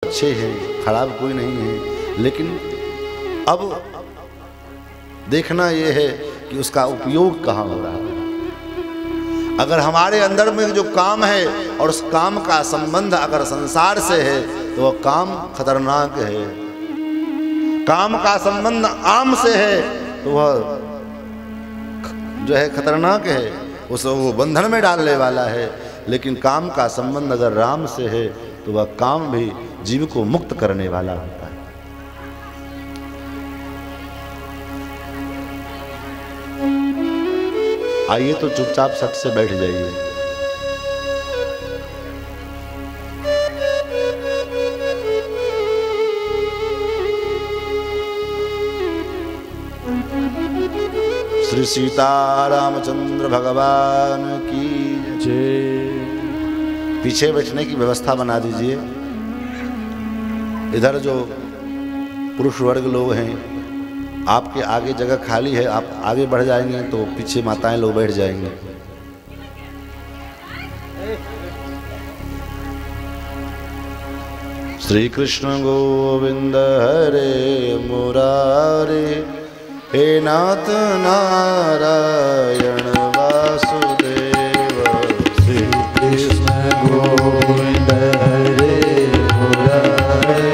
अच्छे हैं, खराब कोई नहीं है, लेकिन अब देखना ये है कि उसका उपयोग कहाँ हो रहा है। अगर हमारे अंदर में जो काम है और उस काम का संबंध अगर संसार से है तो वह काम खतरनाक है। काम का संबंध आम से है तो वह जो है खतरनाक है, उसे वो बंधन में डालने वाला है। लेकिन काम का संबंध अगर राम से है तो वह काम भी जीव को मुक्त करने वाला होता है। आइए तो चुपचाप सट से बैठ जाइए। श्री सीतारामचंद्र भगवान की जय। पीछे बैठने की व्यवस्था बना दीजिए। इधर जो पुरुष वर्ग लोग हैं, आपके आगे जगह खाली है, आप आगे बढ़ जाएंगे तो पीछे माताएं लोग बैठ जाएंगे। श्री कृष्ण गोविंद हरे मुरारे, हे नाथ नारायण वासुदेव। श्री कृष्ण गोविंद हरे मुरारे,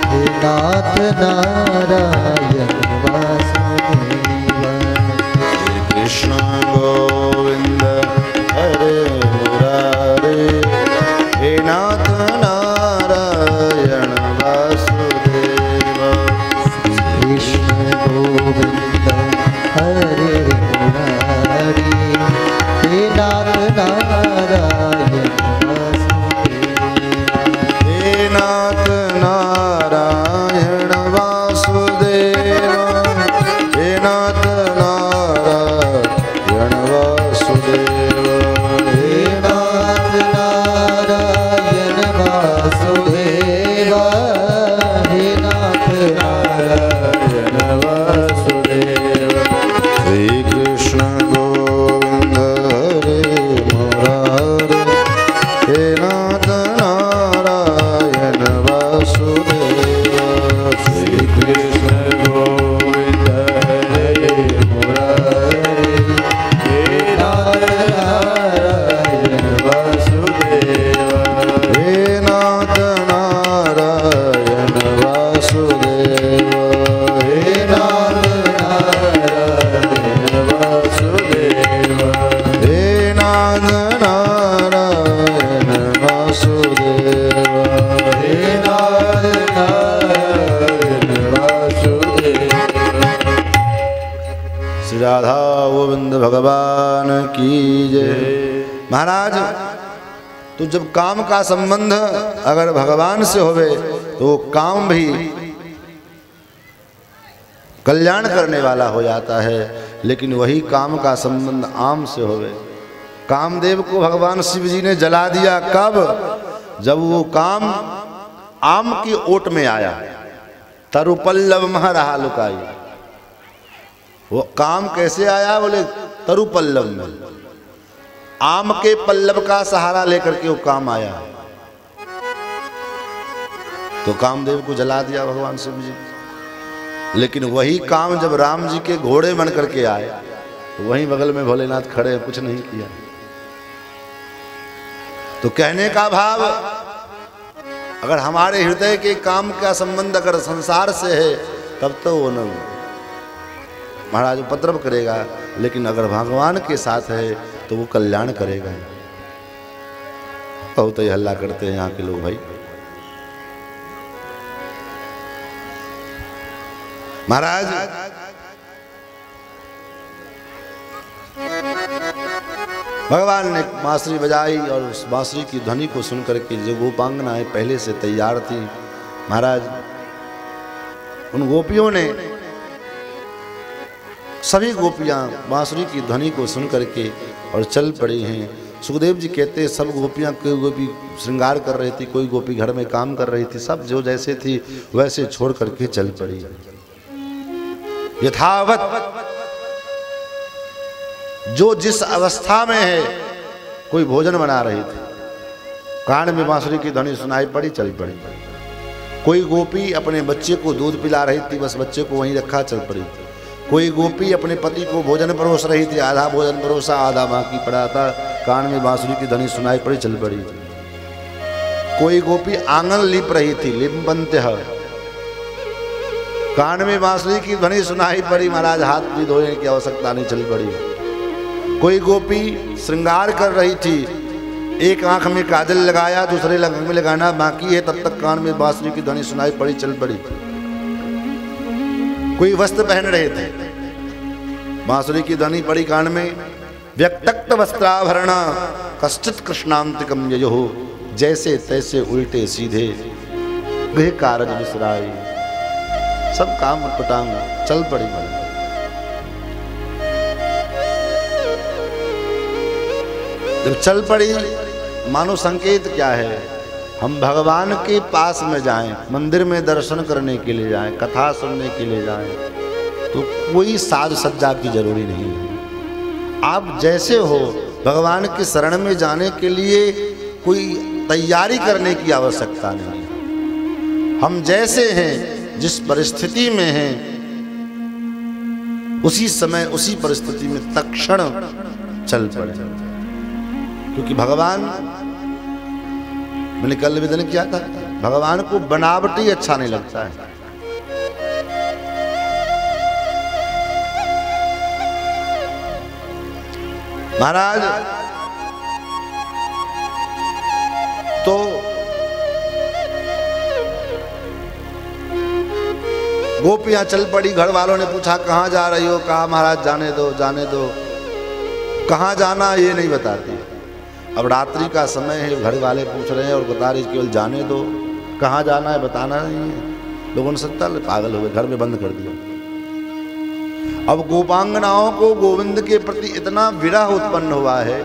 हे नाथ नारायण वासुदेव। श्री कृष्ण गोविंद हरे मुरारे, हे नाथ नारायण वासुदेव। कृष्ण गोविंद हरे मुरारी, हे नाथ नारायण वासुदेव। हे नाथ नारायण वासुदेव, हे नाथ नारायण वासुदेव। हे नाथ नारायण वासुदेव, हे नाथ नारायण वासुदेव। श्री कृष्ण गोविंद हरे मुरारे, हे नाथ नारायण वासुदेव। श्री कृष्ण गोविंद हरे मुरारे, हे नाथ नारायण वासुदेव। हे नाथ नारायण वासुदेव, हे नाथ नारायण वासुदेव। हे नाथ नारायण वासुदेव, हे नाथ नारायण वासुदेव। श्री राधा गोविंद भगवान की जय। महाराज, तो जब काम का संबंध अगर भगवान से होवे तो काम भी कल्याण करने वाला हो जाता है। लेकिन वही काम का संबंध आम से होवे। कामदेव को भगवान शिव जी ने जला दिया कब? जब वो काम आम की ओट में आया। तरुपल्लव मह रहा लुकाई। वो काम कैसे आया? बोले तरुपल्लव में, आम के पल्लव का सहारा लेकर के वो काम आया। तो कामदेव को जला दिया भगवान शिव जी। लेकिन वही काम जब राम जी के घोड़े बन करके आए तो वहीं बगल में भोलेनाथ खड़े, कुछ नहीं किया। तो कहने का भाव, अगर हमारे हृदय के काम का संबंध अगर संसार से है तब तो वो न महाराज उपद्रव करेगा। लेकिन अगर भगवान के साथ है तो वो कल्याण करेगा। बहुत ही हल्ला करते हैं यहाँ के लोग भाई। महाराज, भगवान ने बांसुरी बजाई और उस बांसुरी की ध्वनि को सुनकर के जो गोपांगनाएं पहले से तैयार थी, महाराज उन गोपियों ने, सभी गोपियां बांसुरी की ध्वनि को सुन करके और चल पड़ी हैं। सुखदेव जी कहते हैं सब गोपियां, कोई गोपी श्रृंगार कर रही थी, कोई गोपी घर में काम कर रही थी, सब जो जैसे थी वैसे छोड़ करके चल पड़ी। यथावत जो जिस अवस्था में है, कोई भोजन बना रही थी, कान में बांसुरी की ध्वनि सुनाई पड़ी, चल पड़ी। कोई गोपी अपने बच्चे को दूध पिला रही थी, बस बच्चे को वहीं रखा, चल पड़ी। कोई गोपी अपने पति को भोजन परोस रही थी, आधा भोजन परोसा आधा बाकी पड़ा था, कान में बांसुरी की ध्वनि सुनाई पड़ी, चल पड़ी। कोई गोपी आंगन लीप रही थी, लिम्बन्त्यः, कान में बांसुरी की ध्वनि सुनाई पड़ी, महाराज हाथ भी धोने की आवश्यकता नहीं, चल पड़ी। कोई गोपी श्रृंगार कर रही थी, एक आंख में काजल लगाया, दूसरे आंख में लगाना बाकी है, तब तक कान में बांसुरी की ध्वनि सुनाई पड़ी, चल पड़ी। कोई वस्त्र पहन रहे थे, बांसुरी की ध्वनि पड़ी कान में, व्यक्तक्त वस्त्राभरण कश्चित कृष्णांतिकम ययो, जैसे तैसे उल्टे सीधे गृह कारज विसराई, सब काम उटपटांग, चल पड़ी। जब चल पड़ी, मानो संकेत क्या है, हम भगवान के पास में जाएं, मंदिर में दर्शन करने के लिए जाएं, कथा सुनने के लिए जाएं, तो कोई साज सज्जा की जरूरी नहीं है। आप जैसे हो, भगवान के शरण में जाने के लिए कोई तैयारी करने की आवश्यकता नहीं है। हम जैसे हैं, जिस परिस्थिति में हैं, उसी समय उसी परिस्थिति में तत्क्षण चल पड़े, क्योंकि भगवान, मैंने कल निवेदन किया था, भगवान को बनावटी अच्छा नहीं लगता है। महाराज तो गोपियां चल पड़ी, घर वालों ने पूछा कहाँ जा रही हो, कहा महाराज जाने दो जाने दो, कहाँ जाना ये नहीं बताती। अब रात्रि का समय है, घर वाले पूछ रहे हैं और बता रही केवल जाने दो, कहाँ जाना है बताना नहीं है। लोगों ने सोचा पागल हो गए, घर में बंद कर दिया। अब गोपांगनाओं को गोविंद के प्रति इतना विरह उत्पन्न हुआ है,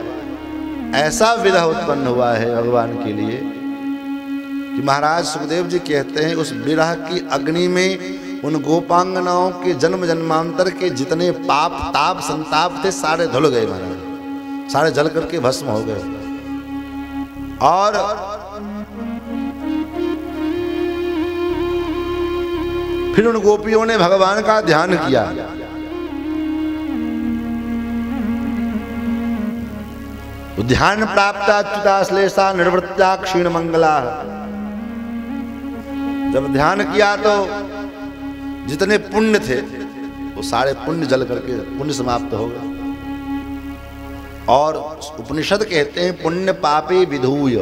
ऐसा विरह उत्पन्न हुआ है भगवान के लिए, कि महाराज सुखदेव जी कहते हैं उस विरह की अग्नि में उन गोपांगनाओं के जन्म जन्मांतर के जितने पाप ताप संताप थे सारे धुल गए महाराज, सारे जल करके भस्म हो गए। और फिर उन गोपियों ने भगवान का ध्यान किया। तो ध्यान प्राप्त अच्युताश्लेषा निर्वृत्ता क्षीण मंगला, जब ध्यान किया तो जितने पुण्य थे वो सारे पुण्य जल करके पुण्य समाप्त हो गए। और उपनिषद कहते हैं पुण्य पापे विधूय,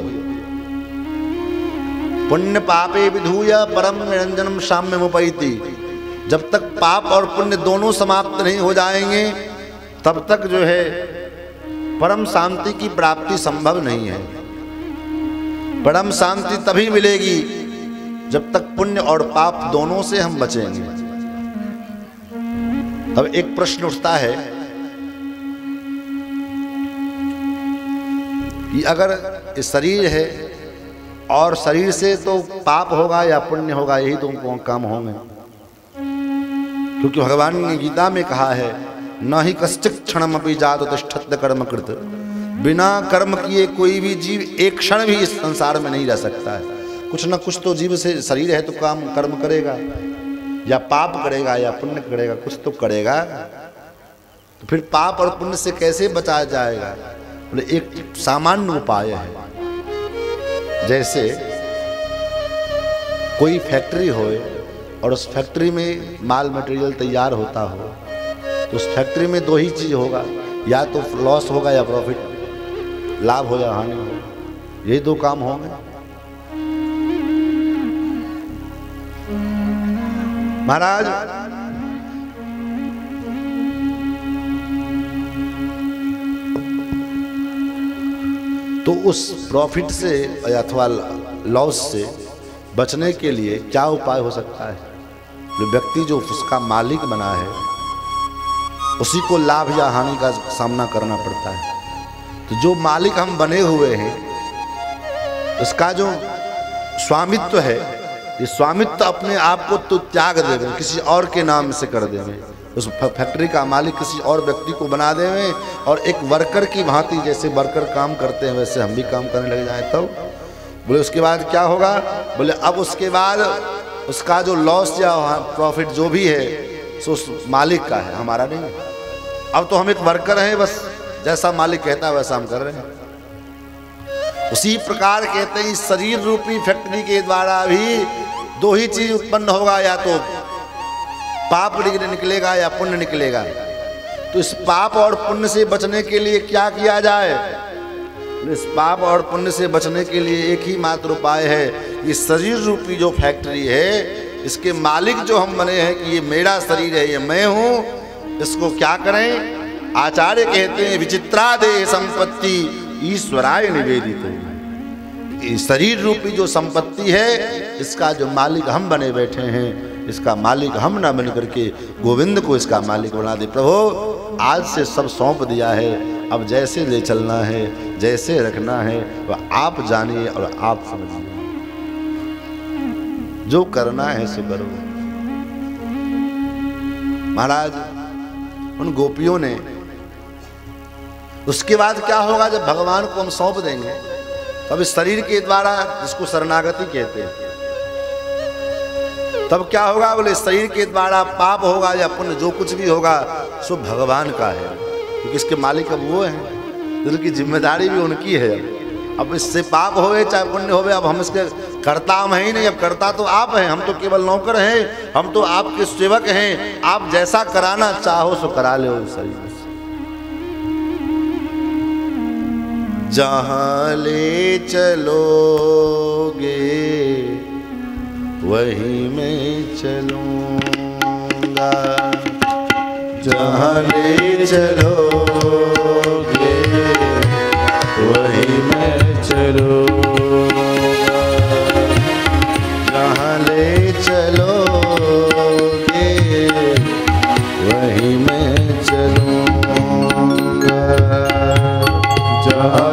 पुण्य पापे विधूय परम निरंजनम साम्यमुपैति। जब तक पाप और पुण्य दोनों समाप्त नहीं हो जाएंगे तब तक जो है परम शांति की प्राप्ति संभव नहीं है। परम शांति तभी मिलेगी जब तक पुण्य और पाप दोनों से हम बचेंगे। अब एक प्रश्न उठता है कि अगर ये शरीर है और शरीर से तो पाप होगा या पुण्य होगा, यही तो काम होंगे। क्योंकि भगवान ने गीता में कहा है न ही कश्चित् क्षणमपि जातु तिष्ठत्य कर्म कृत, बिना कर्म किए कोई भी जीव एक क्षण भी इस संसार में नहीं रह सकता है। कुछ न कुछ तो जीव से शरीर है तो काम कर्म करेगा, या पाप करेगा या पुण्य करेगा, कुछ तो करेगा। तो फिर पाप और पुण्य से कैसे बचाया जाएगा? बोले एक सामान्य उपाय है। जैसे कोई फैक्ट्री हो और उस फैक्ट्री में माल मटेरियल तैयार होता हो, तो उस फैक्ट्री में दो ही चीज होगा, या तो लॉस होगा या प्रॉफिट, लाभ हो या हानि हो, यही दो काम होंगे। महाराज तो उस प्रॉफिट से अथवा लॉस से बचने के लिए क्या उपाय हो सकता है? जो व्यक्ति जो उसका मालिक बना है उसी को लाभ या हानि का सामना करना पड़ता है। तो जो मालिक हम बने हुए हैं उसका जो स्वामित्व है, ये स्वामित्व अपने आप को तो त्याग देवे, किसी और के नाम से कर देवे। उस फैक्ट्री का मालिक किसी और व्यक्ति को बना देवे और एक वर्कर की भांति, जैसे वर्कर काम करते हैं वैसे हम भी काम करने लग जाए। तब बोले उसके बाद क्या होगा? बोले अब उसके बाद उसका जो लॉस या प्रॉफिट जो भी है सो उस मालिक का है, हमारा नहीं है। अब तो हम एक वर्कर हैं, बस जैसा मालिक कहता है वैसा हम कर रहे हैं। उसी प्रकार कहते हैं इस शरीर रूपी फैक्ट्री के द्वारा भी दो ही चीज उत्पन्न होगा, या तो पाप निकलेगा या पुण्य निकलेगा। तो इस पाप और पुण्य से बचने के लिए क्या किया जाए? इस पाप और पुण्य से बचने के लिए एक ही मात्र उपाय है, ये शरीर रूपी जो फैक्ट्री है इसके मालिक जो हम बने हैं कि ये मेरा शरीर है, ये मैं हूं, इसको क्या करें? आचार्य कहते हैं विचित्रा देह संपत्ति ईश्वराय निवेदित। शरीर रूपी जो संपत्ति है इसका जो मालिक हम बने बैठे हैं, इसका मालिक हम ना बन करके गोविंद को इसका मालिक बना दे। प्रभु आज से सब सौंप दिया है, अब जैसे ले चलना है, जैसे रखना है वह आप जानिए और आप समझिए, जो करना है सो करो। महाराज उन गोपियों ने, उसके बाद क्या होगा? जब भगवान को हम सौंप देंगे तब इस शरीर के द्वारा, जिसको शरणागति कहते हैं, तब क्या होगा? बोले शरीर के द्वारा पाप होगा या पुण्य जो कुछ भी होगा सो भगवान का है, क्योंकि इसके मालिक अब वो हैं, दिल की जिम्मेदारी भी उनकी है। अब इससे पाप होवे चाहे पुण्य होवे, अब हम इसके कर्ता हम है ही नहीं, अब कर्ता तो आप हैं, हम तो केवल नौकर हैं, हम तो आपके सेवक हैं। आप जैसा कराना चाहो सो करा ले उस शरीर। जहाँ ले चलोगे वहीं मैं चलूँगा, जहाँ ले चलोगे वहीं मैं चलूँगा, जहाँ ले चलोगे वहीं मैं चलूँगा, जहाँ